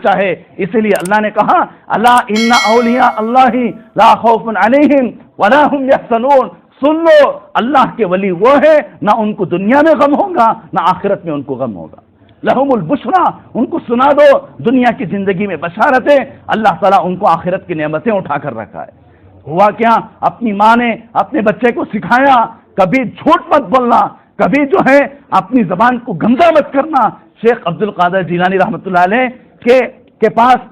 چاہے. اسی لیے اللہ نے کہا الا ان اولیاء اللہ لا خوف علیہم ولا هم یحزنون. سن لو اللہ کے ولی وہ ہے نہ ان کو دنیا میں غم ہوگا نہ آخرت میں ان کو غم ہوگا. لہم البشرا، ان کو سنا دو دنیا کی زندگی میں بشارتیں، اللہ تعالیٰ ان کو آخرت کی نعمتیں اٹھا کر رکھا ہے. ہوا کیا، اپنی ماں نے اپنے بچے کو سکھایا کبھی جھوٹ مت بولنا، کبھی جو ہے اپنی زبان کو گندا مت کرنا. شیخ عبد القادر جیلانی رحمۃ اللہ علیہ کے پاس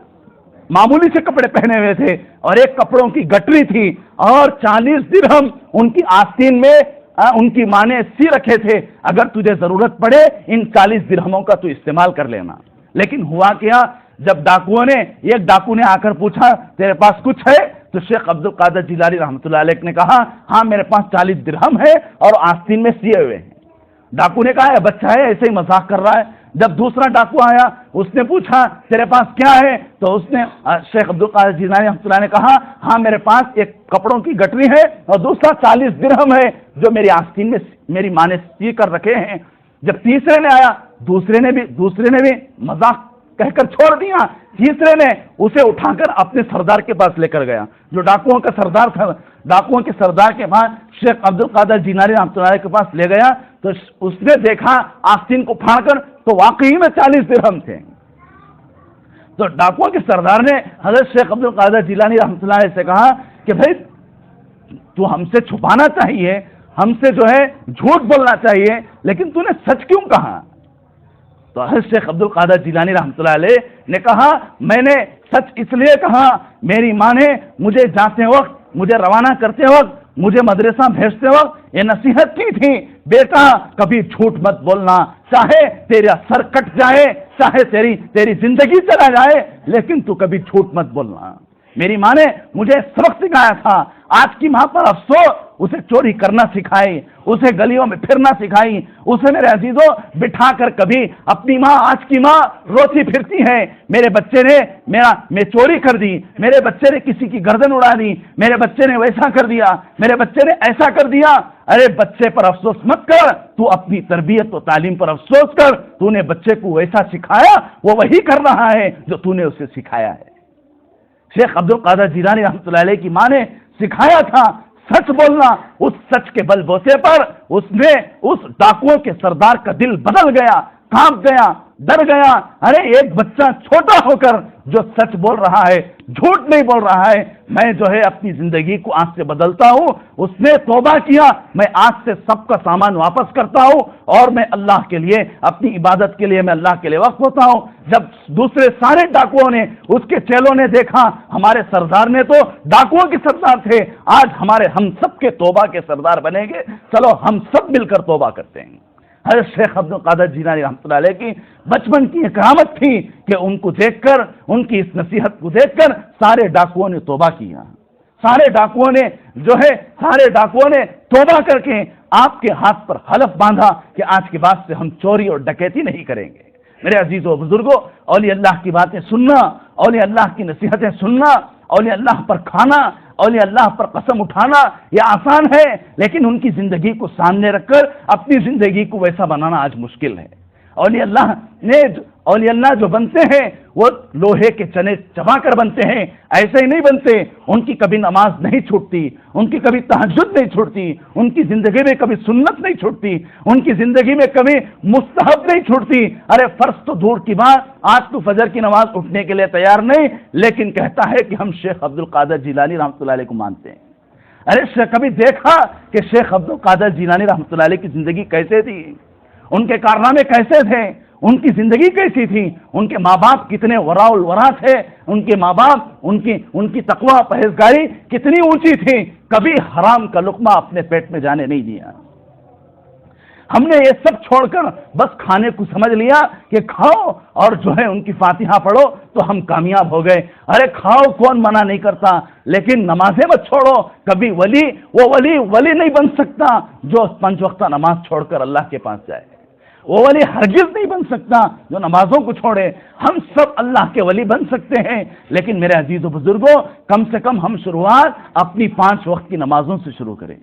معمولی سے کپڑے پہنے ہوئے تھے اور ایک کپڑوں کی گٹری تھی اور 40 درہم ان کی آستین میں ان کی ماں نے سی رکھے تھے، اگر تجھے ضرورت پڑے ان 40 درہموں کا تو استعمال کر لینا. لیکن ہوا کیا، جب ایک ڈاکو نے آ کر پوچھا تیرے پاس کچھ ہے، تو شیخ عبد القادر جیلانی رحمۃ اللہ علیہ نے کہا ہاں میرے پاس 40 درہم ہے اور آستین میں سیے ہوئے ہیں. ڈاکو نے کہا بچہ ہے ایسے ہی مذاق کر رہا ہے. جب دوسرا ڈاکو آیا اس نے پوچھا تیرے پاس کیا ہے، تو اس نے شیخ عبد القادر جیلانی رحمۃ اللہ نے کہا ہاں میرے پاس ایک کپڑوں کی گٹری ہے اور دوسرا 40 درہم ہے جو میری آستین میں میری ماں نے سی کر رکھے ہیں. جب تیسرے نے آیا دوسرے نے بھی مذاق کہہ کر چھوڑ دیا. تیسرے نے اسے اٹھا کر اپنے سردار کے پاس لے کر گیا جو ڈاکوؤں کا سردار تھا. ڈاکوؤں کے سردار کے بعد شیخ عبد القادر جیلانی رحمۃ اللہ علیہ کے پاس لے گیا تو اس نے دیکھا آستین کو پھاڑ کر تو واقعی میں 40 درہم تھے. تو ڈاکوؤں کے سردار نے حضرت شیخ عبد القادر جیلانی رحمۃ اللہ علیہ سے کہا کہ بھائی تو ہم سے چھپانا چاہیے، ہم سے جو ہے جھوٹ بولنا چاہیے، لیکن تو نے سچ کیوں کہا؟ تو حضرت شیخ عبد القادر جیلانی رحمۃ اللہ علیہ نے کہا میں نے سچ اس لیے کہا، میری ماں نے مجھے جاتے وقت، مجھے روانہ کرتے وقت، مجھے مدرسہ بھیجتے وقت یہ نصیحت کی تھی بیٹا کبھی جھوٹ مت بولنا، چاہے تیرا سر کٹ جائے، چاہے تیری زندگی چلا جائے، لیکن تو کبھی جھوٹ مت بولنا. میری ماں نے مجھے سبق سکھایا تھا. آج کی ماں پر افسوس، اسے چوری کرنا سکھائی، اسے گلیوں میں پھرنا سکھائی، اسے میرے عزیزوں بٹھا کر کبھی اپنی ماں، آج کی ماں روتی پھرتی ہے میرے بچے نے میں چوری کر دی، میرے بچے نے کسی کی گردن اڑا دی، میرے بچے نے ویسا کر دیا، میرے بچے نے ایسا کر دیا. ارے بچے پر افسوس مت کر، تو اپنی تربیت و تعلیم پر افسوس کر. تو نے بچے کو ویسا سکھایا وہ وہی کر رہا ہے جو تو نے اسے سکھایا ہے. شیخ عبد القادر جیلانی رحمۃ اللہ علیہ کی ماں نے سکھایا تھا سچ بولنا. اس سچ کے بل بوتے پر اس ڈاکوؤں کے سردار کا دل بدل گیا، کانپ گیا، ڈر گیا. ارے ایک بچہ چھوٹا ہو کر جو سچ بول رہا ہے، جھوٹ نہیں بول رہا ہے، میں جو ہے اپنی زندگی کو آج سے بدلتا ہوں. اس نے توبہ کیا، میں آج سے سب کا سامان واپس کرتا ہوں اور میں اللہ کے لیے، اپنی عبادت کے لیے میں اللہ کے لیے وقف ہوتا ہوں. جب دوسرے سارے ڈاکوؤں نے، اس کے چیلوں نے دیکھا ہمارے سردار نے تو ڈاکوؤں کے سردار تھے، آج ہم سب کے توبہ کے سردار بنیں گے، چلو ہم سب مل کر توبہ کرتے ہیں. حضرت شیخ عبد القادر جیلانی رحمۃ اللہ علیہ کی بچپن کی ایک کرامت تھی کہ ان کو دیکھ کر، ان کی اس نصیحت کو دیکھ کر سارے ڈاکوؤں نے توبہ کیا. سارے ڈاکوؤں نے توبہ کر کے آپ کے ہاتھ پر حلف باندھا کہ آج کے بعد سے ہم چوری اور ڈکیتی نہیں کریں گے. میرے عزیزوں بزرگوں، اولیاء اللہ کی باتیں سننا، اولیاء اللہ کی نصیحتیں سننا، اولیاء اللہ پر کھانا، اولیاء اللہ پر قسم اٹھانا یہ آسان ہے، لیکن ان کی زندگی کو سامنے رکھ کر اپنی زندگی کو ویسا بنانا آج مشکل ہے. اولیاء اللہ جو بنتے ہیں وہ لوہے کے چنے چبا کر بنتے ہیں، ایسے ہی نہیں بنتے. ان کی کبھی نماز نہیں چھوٹتی، ان کی کبھی تہجد نہیں چھوٹتی، ان کی زندگی میں کبھی سنت نہیں چھوٹتی، ان کی زندگی میں کبھی مستحب نہیں چھوٹتی. ارے فرض تو دور کی بات، آج تو فجر کی نماز اٹھنے کے لیے تیار نہیں، لیکن کہتا ہے کہ ہم شیخ عبد القادر جیلانی رحمۃ اللہ علیہ کو مانتے ہیں. ارے کبھی دیکھا کہ شیخ عبد القادر جیلانی رحمۃ اللہ علیہ کی زندگی کیسے تھی، ان کے کارنامے کیسے تھے، ان کی زندگی کیسی تھی، ان کے ماں باپ کتنے ورا الورا تھے، ان کے ماں باپ ان کی تقوی پرہیزگاری کتنی اونچی تھی، کبھی حرام کا لقمہ اپنے پیٹ میں جانے نہیں دیا. ہم نے یہ سب چھوڑ کر بس کھانے کو سمجھ لیا کہ کھاؤ اور جو ہے ان کی فاتحہ پڑھو تو ہم کامیاب ہو گئے. ارے کھاؤ کون منع نہیں کرتا، لیکن نمازیں مت چھوڑو. کبھی ولی نہیں بن سکتا جو 5 وقتہ نماز چھوڑ کر اللہ کے پاس جائے. وہ ولی ہرگز نہیں بن سکتا جو نمازوں کو چھوڑے. ہم سب اللہ کے ولی بن سکتے ہیں، لیکن میرے عزیز و بزرگوں کم سے کم ہم شروعات اپنی 5 وقت کی نمازوں سے شروع کریں.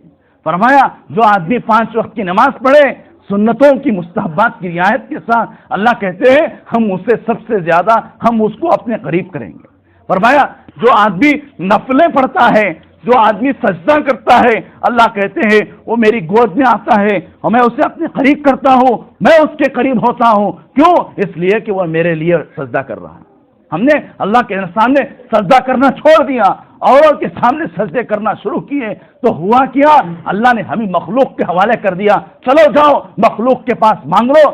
فرمایا جو آدمی 5 وقت کی نماز پڑھے سنتوں کی مستحبات کی رعایت کے ساتھ اللہ کہتے ہیں ہم اسے سب سے زیادہ ہم اس کو اپنے قریب کریں گے۔ فرمایا جو آدمی نفلیں پڑھتا ہے، جو آدمی سجدہ کرتا ہے، اللہ کہتے ہیں وہ میری گود میں آتا ہے اور میں اسے اپنے قریب کرتا ہوں، میں اس کے قریب ہوتا ہوں۔ کیوں؟ اس لیے کہ وہ میرے لیے سجدہ کر رہا ہے۔ ہم نے اللہ کے سامنے سجدہ کرنا چھوڑ دیا، اوروں کے سامنے سجدے کرنا شروع کیے تو ہوا کیا؟ اللہ نے ہمیں مخلوق کے حوالے کر دیا، چلو جاؤ مخلوق کے پاس مانگ لو۔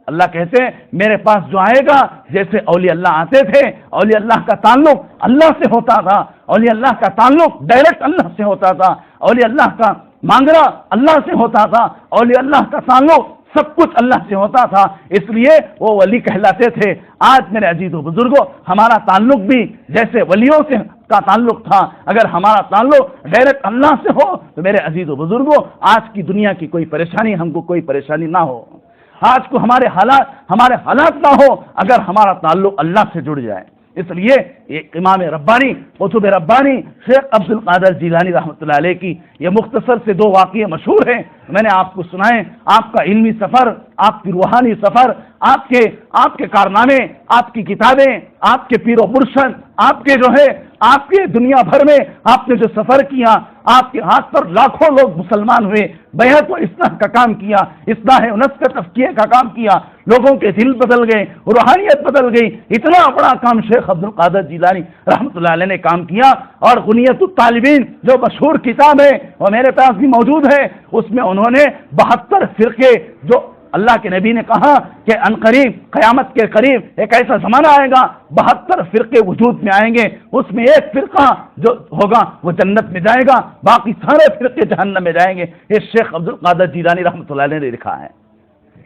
اللہ کہتے ہیں میرے پاس جو آئے گا، جیسے اولیاء اللہ آتے تھے، اولیاء اللہ کا تعلق اللہ سے ہوتا تھا، اولیاء اللہ کا تعلق ڈائریکٹ اللہ سے ہوتا تھا، اولیاء اللہ کا مانگنا اللہ سے ہوتا تھا، اولیاء اللہ کا تعلق سب کچھ اللہ سے ہوتا تھا، اس لیے وہ ولی کہلاتے تھے۔ آج میرے عزیز و بزرگوں ہمارا تعلق بھی جیسے ولیوں سے کا تعلق تھا، اگر ہمارا تعلق ڈائریکٹ اللہ سے ہو تو میرے عزیز و بزرگوں آج کی دنیا کی کوئی پریشانی ہم کو کوئی پریشانی نہ ہو، آج کو ہمارے حالات نہ ہو اگر ہمارا تعلق اللہ سے جڑ جائے۔ اس لیے ایک امام ربانی قطب ربانی شیخ عبد القادر جیلانی رحمۃ اللہ علیہ کی یہ مختصر سے 2 واقعے مشہور ہیں، میں نے آپ کو سنائے۔ آپ کا علمی سفر، آپ کی روحانی سفر، آپ کے کارنامے، آپ کی کتابیں، آپ کے پیر و مرشد، آپ کے دنیا بھر میں آپ نے جو سفر کیا، آپ کے ہاتھ پر لاکھوں لوگ مسلمان ہوئے، بیعت و اصلاح کا کام کیا، اصلاح نفس کا تزکیہ کا کام کیا، لوگوں کے دل بدل گئے، روحانیت بدل گئی۔ اتنا بڑا کام شیخ عبد القادر جیلانی رحمۃ اللہ علیہ نے کام کیا، اور غنیۃ الطالبین جو مشہور کتاب ہے وہ میرے پاس بھی موجود ہے، اس میں انہوں نے 72 فرقے، جو اللہ کے نبی نے کہا کہ ان قریب قیامت کے قریب ایک ایسا زمانہ آئے گا 72 فرقے وجود میں آئیں گے، اس میں ایک فرقہ جو ہوگا وہ جنت میں جائے گا، باقی سارے فرقے جہنم میں جائیں گے۔ یہ شیخ عبد القادر جیلانی رحمۃ اللہ علیہ نے لکھا ہے،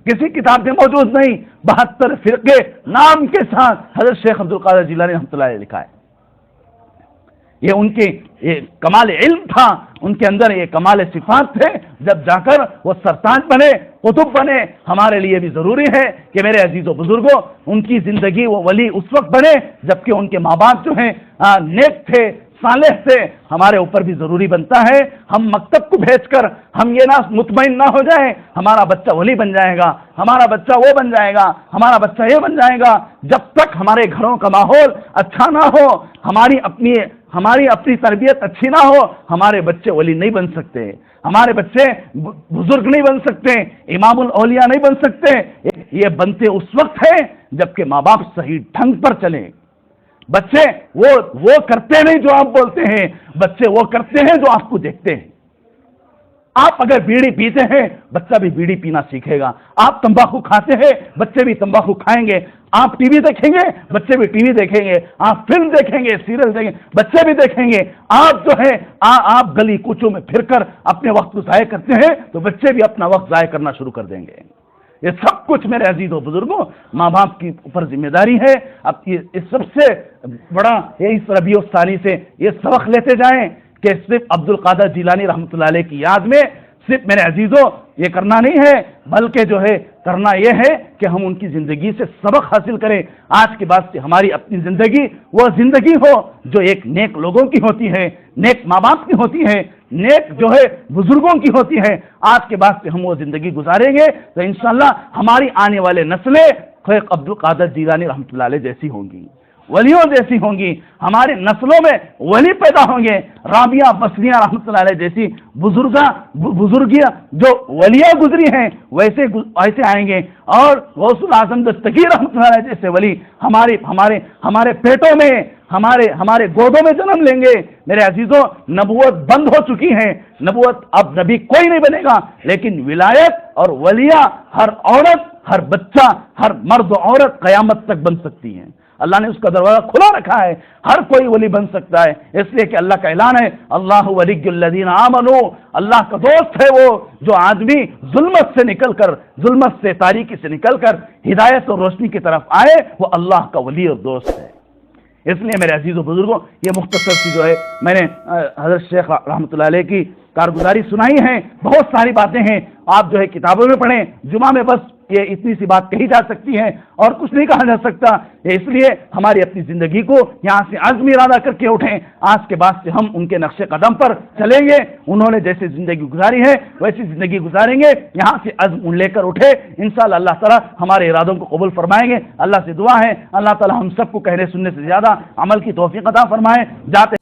کسی کتاب میں موجود نہیں، 72 فرقے نام کے ساتھ حضرت شیخ عبد القادر جیلانی رحمۃ اللہ علیہ نے لکھا ہے۔ یہ ان کے کمال علم تھا، ان کے اندر یہ کمال صفات تھے، جب جا کر وہ سرتاج بنے، قطب بنے۔ ہمارے لیے بھی ضروری ہے کہ میرے عزیز و بزرگوں ان کی زندگی وہ ولی اس وقت بنے جبکہ ان کے ماں باپ جو ہیں نیک تھے، صالح تھے۔ ہمارے اوپر بھی ضروری بنتا ہے ہم مکتب کو بھیج کر ہم یہ نہ مطمئن نہ ہو جائیں ہمارا بچہ ولی بن جائے گا، ہمارا بچہ وہ بن جائے گا، ہمارا بچہ یہ بن جائے گا۔ جب تک ہمارے گھروں کا ماحول اچھا نہ ہو، ہماری اپنی تربیت اچھی نہ ہو، ہمارے بچے ولی نہیں بن سکتے، ہمارے بچے بزرگ نہیں بن سکتے، امام الاولیاء نہیں بن سکتے۔ یہ بنتے اس وقت ہے جبکہ ماں باپ صحیح ڈھنگ پر چلیں۔ بچے وہ کرتے نہیں جو آپ بولتے ہیں، بچے وہ کرتے ہیں جو آپ کو دیکھتے ہیں۔ آپ اگر بیڑی پیتے ہیں بچہ بھی بیڑی پینا سیکھے گا، آپ تمباکو کھاتے ہیں بچے بھی تمباکو کھائیں گے، آپ ٹی وی دیکھیں گے بچے بھی ٹی وی دیکھیں گے، آپ فلم دیکھیں گے، سیریل دیکھیں گے، بچے بھی دیکھیں گے۔ آپ جو ہے آپ گلی کوچوں میں پھر کر اپنے وقت کو ضائع کرتے ہیں تو بچے بھی اپنا وقت ضائع کرنا شروع کر دیں گے۔ یہ سب کچھ میرے عزیز و بزرگوں ماں باپ کی اوپر ذمہ داری ہے۔ اب یہ سب سے بڑا اس ربیع الثانی سے یہ سبق لیتے جائیں کہ صرف عبد القادر جیلانی رحمۃ اللہ علیہ کی یاد میں صرف میرے عزیزوں یہ کرنا نہیں ہے، بلکہ جو ہے کرنا یہ ہے کہ ہم ان کی زندگی سے سبق حاصل کریں۔ آج کے بعد سے ہماری اپنی زندگی وہ زندگی ہو جو ایک نیک لوگوں کی ہوتی ہے، نیک ماں باپ کی ہوتی ہے، نیک جو ہے بزرگوں کی ہوتی ہے۔ آج کے بعد سے ہم وہ زندگی گزاریں گے تو انشاءاللہ ہماری آنے والے نسلیں شیخ عبد القادر جیلانی رحمۃ اللہ علیہ جیسی ہوں گی، ولیوں جیسی ہوں گی، ہماری نسلوں میں ولی پیدا ہوں گے، رابعہ بصریہ رحمۃ اللہ علیہ جیسی بزرگیاں جو ولیاں گزری ہیں ویسے آئیں گے، اور غوث الاعظم دستگیر رحمۃ اللہ علیہ جیسے ولی ہمارے پیٹوں میں ہمارے گودوں میں جنم لیں گے۔ میرے عزیزوں نبوت بند ہو چکی ہے، نبوت اب نبی کوئی نہیں بنے گا، لیکن ولایت اور ولیہ ہر عورت، ہر بچہ، ہر مرد و عورت قیامت تک بن سکتی ہیں۔ اللہ نے اس کا دروازہ کھلا رکھا ہے، ہر کوئی ولی بن سکتا ہے، اس لیے کہ اللہ کا اعلان ہے اللہ ولی الذین آمنوا، اللہ کا دوست ہے وہ جو آدمی ظلمت سے تاریکی سے نکل کر ہدایت اور روشنی کی طرف آئے، وہ اللہ کا ولی اور دوست ہے۔ اس لیے میرے عزیز و بزرگوں یہ مختصر سی جو ہے میں نے حضرت شیخ رحمۃ اللہ علیہ کی کارگزاری سنائی ہے، بہت ساری باتیں ہیں، آپ جو ہے کتابوں میں پڑھیں، جمعہ میں بس یہ اتنی سی بات کہی جا سکتی ہے اور کچھ نہیں کہا جا سکتا. اس لیے ہماری اپنی زندگی کو یہاں سے عزم ارادہ کر کے اٹھیں. آج کے بعد سے ہم ان کے نقش قدم پر چلیں گے. انہوں نے جیسے زندگی گزاری ہے ویسی زندگی گزاریں گے. یہاں سے عزم لے کر اٹھے. انشاءاللہ اللہ تعالیٰ ہمارے ارادوں کو قبول فرمائیں گے. اللہ سے دعا ہے اللہ تعالیٰ ہم سب کو کہنے سننے سے زیادہ عمل کی توفیق عطا فرمائے. جاتے